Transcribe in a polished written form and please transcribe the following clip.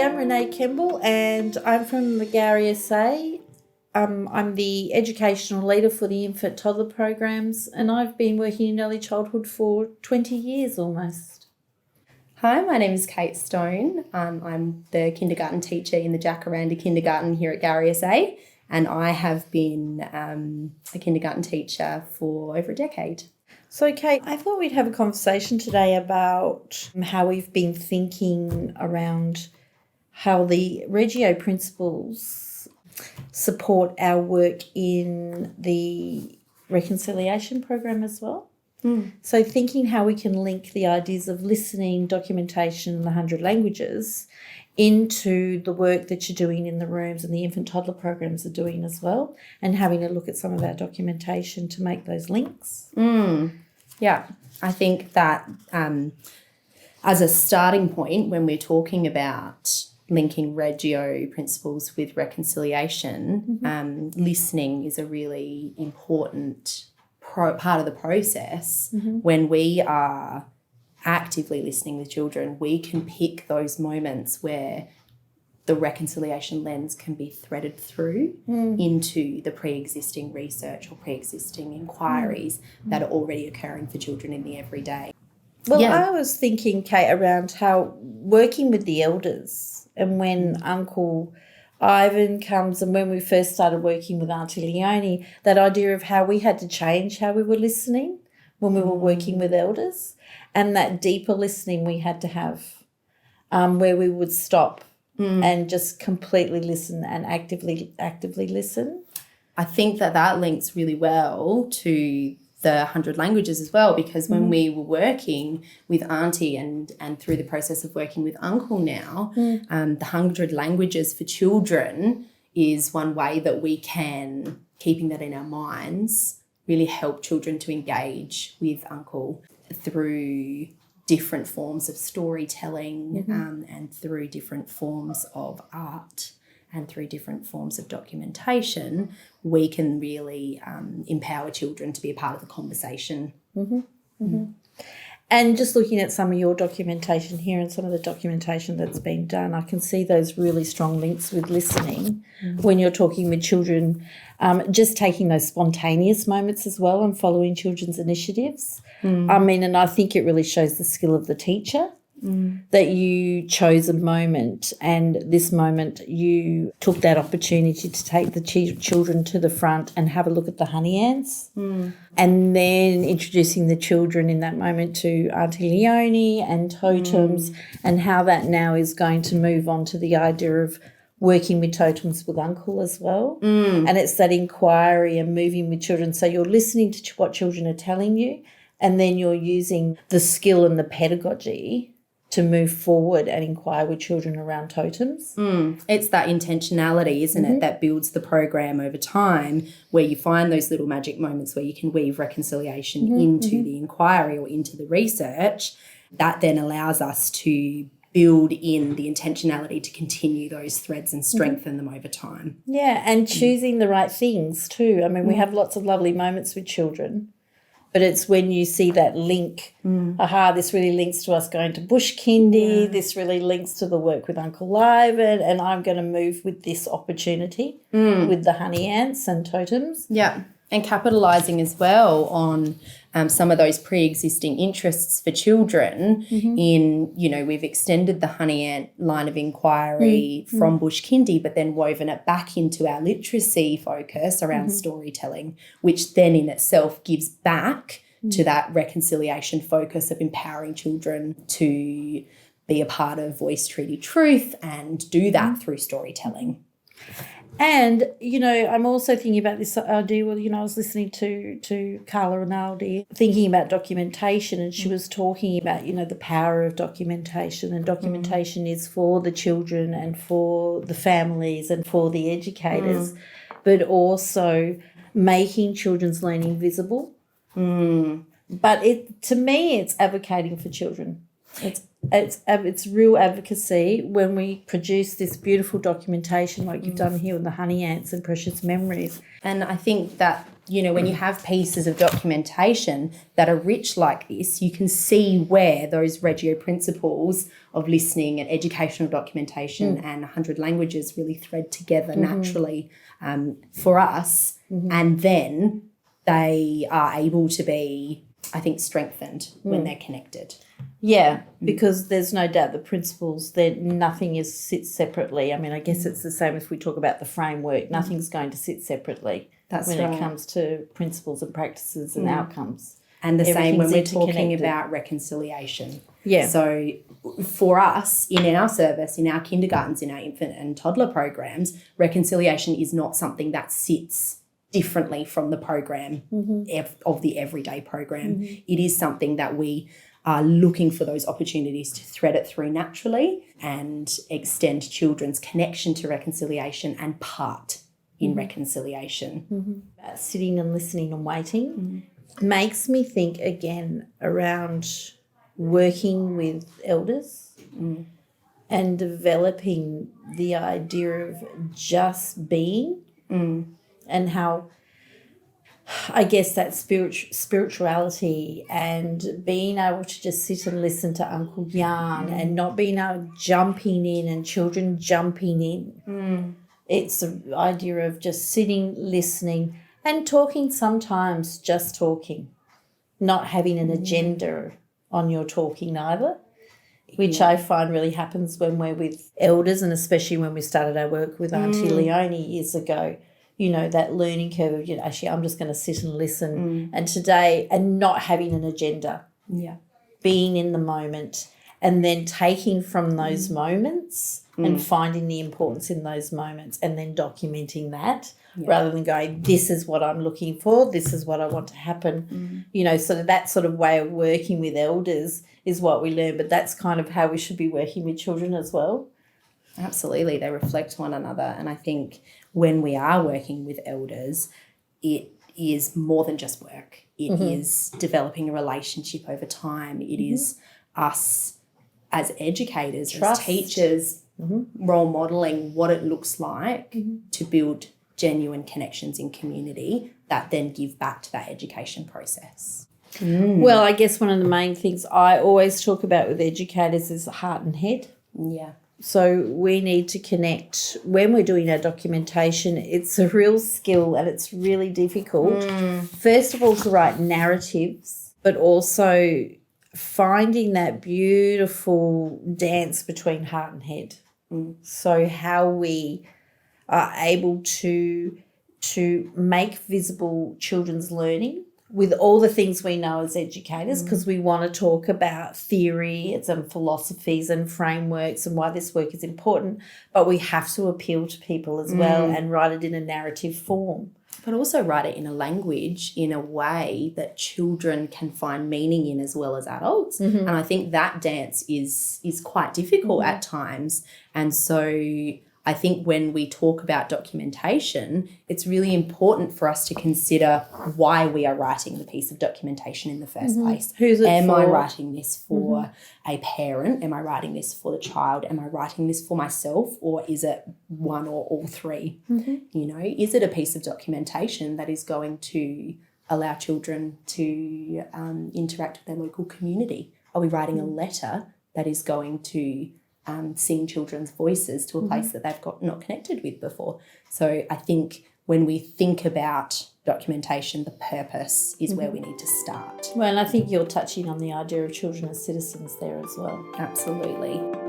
I'm Renee Kemble and I'm from the Gowrie SA. I'm the educational leader for the infant toddler programs and I've been working in early childhood for 20 years almost. Hi, my name is Kate Stone. I'm the kindergarten teacher in the Jacaranda Kindergarten here at Gowrie SA, and I have been a kindergarten teacher for over a decade. So, Kate, I thought we'd have a conversation today about how we've been thinking around how the Reggio principles support our work in the reconciliation program as well. So thinking how we can link the ideas of listening, documentation, and the 100 languages into the work that you're doing in the rooms and the infant toddler programs are doing as well, and having a look at some of our documentation to make those links. Yeah, I think that as a starting point when we're talking about linking Reggio principles with reconciliation, listening is a really important part of the process. When we are actively listening with children, we can pick those moments where the reconciliation lens can be threaded through into the pre-existing research or pre-existing inquiries that are already occurring for children in the everyday. Well, I was thinking, Kate, around how working with the elders and when Uncle Ivan comes and when we first started working with Auntie Leonie, that idea of how we had to change how we were listening when we were working with elders, and that deeper listening we had to have where we would stop and just completely listen and actively listen. I think that links really well to the 100 languages as well, because when we were working with Auntie and through the process of working with Uncle now, the 100 languages for children is one way that we can, keeping that in our minds, really help children to engage with Uncle through different forms of storytelling and through different forms of art and through different forms of documentation. We can really empower children to be a part of the conversation. And just looking at some of your documentation here and some of the documentation that's been done, I can see those really strong links with listening when you're talking with children, just taking those spontaneous moments as well and following children's initiatives. I mean, and I think it really shows the skill of the teacher that you chose a moment, and this moment you took that opportunity to take the children to the front and have a look at the honey ants, and then introducing the children in that moment to Auntie Leonie and totems, and how that now is going to move on to the idea of working with totems with Uncle as well. And it's that inquiry and moving with children. So you're listening to what children are telling you, and then you're using the skill and the pedagogy to move forward and inquire with children around totems. It's that intentionality, isn't it, that builds the program over time, where you find those little magic moments where you can weave reconciliation into the inquiry or into the research. That then allows us to build in the intentionality to continue those threads and strengthen them over time. Yeah, and choosing the right things too. I mean, we have lots of lovely moments with children, but it's when you see that link, this really links to us going to bush kindy, this really links to the work with Uncle Ivan, and I'm going to move with this opportunity with the honey ants and totems. Yeah, and capitalising as well on some of those pre-existing interests for children in, we've extended the honey ant line of inquiry from bush kindy, but then woven it back into our literacy focus around storytelling, which then in itself gives back to that reconciliation focus of empowering children to be a part of Voice Treaty Truth and do that through storytelling. And, I'm also thinking about this idea, I was listening to Carla Rinaldi thinking about documentation, and she was talking about, the power of documentation, and documentation is for the children and for the families and for the educators, but also making children's learning visible. But to me, it's advocating for children. it's real advocacy when we produce this beautiful documentation like you've done here with the honey ants and precious memories. And I think that, you know, when you have pieces of documentation that are rich like this, you can see where those Reggio principles of listening and educational documentation and 100 languages really thread together naturally for us. And then they are able to be, I think, strengthened when they're connected. Yeah, because there's no doubt the principles that nothing sits separately. I mean, I guess it's the same if we talk about the framework. Nothing's going to sit separately when it comes to principles and practices and outcomes. And the same when we're talking interconnected. about reconciliation. Yeah. So for us, in our service, in our kindergartens, in our infant and toddler programs, reconciliation is not something that sits differently from the program of the everyday program. It is something that we are looking for those opportunities to thread it through naturally and extend children's connection to reconciliation and part in reconciliation. Sitting and listening and waiting makes me think again around working with elders and developing the idea of just being and how I guess that spirituality and being able to just sit and listen to Uncle Jan and not being able jumping in and children jumping in. It's the idea of just sitting, listening and talking sometimes, just talking, not having an agenda on your talking either, which I find really happens when we're with elders and especially when we started our work with Auntie Leonie years ago. You know, that learning curve of, you know, actually I'm just going to sit and listen and today and not having an agenda. Yeah. Being in the moment and then taking from those moments and finding the importance in those moments and then documenting that rather than going, this is what I'm looking for, this is what I want to happen. You know, so that sort of way of working with elders is what we learn, but that's kind of how we should be working with children as well. Absolutely. They reflect one another. And I think when we are working with elders, it is more than just work. It is developing a relationship over time. It is us as educators, Trust. as teachers, role modelling what it looks like to build genuine connections in community that then give back to that education process. Well, I guess one of the main things I always talk about with educators is heart and head. Yeah. So we need to connect when we're doing our documentation. It's a real skill and it's really difficult. First of all, to write narratives, but also finding that beautiful dance between heart and head. So how we are able to make visible children's learning with all the things we know as educators, because we want to talk about theories and philosophies and frameworks and why this work is important, but we have to appeal to people as well and write it in a narrative form. But also write it in a language in a way that children can find meaning in as well as adults. And I think that dance is quite difficult at times. And so I think when we talk about documentation, it's really important for us to consider why we are writing the piece of documentation in the first place. Who's it Am I for? writing this for a parent? Am I writing this for the child? Am I writing this for myself? Or is it one or all three? You know, is it a piece of documentation that is going to allow children to interact with their local community? Are we writing a letter that is going to sing children's voices to a place that they've not connected with before? So I think when we think about documentation, the purpose is where we need to start. Well, and I think you're touching on the idea of children as citizens there as well. Absolutely.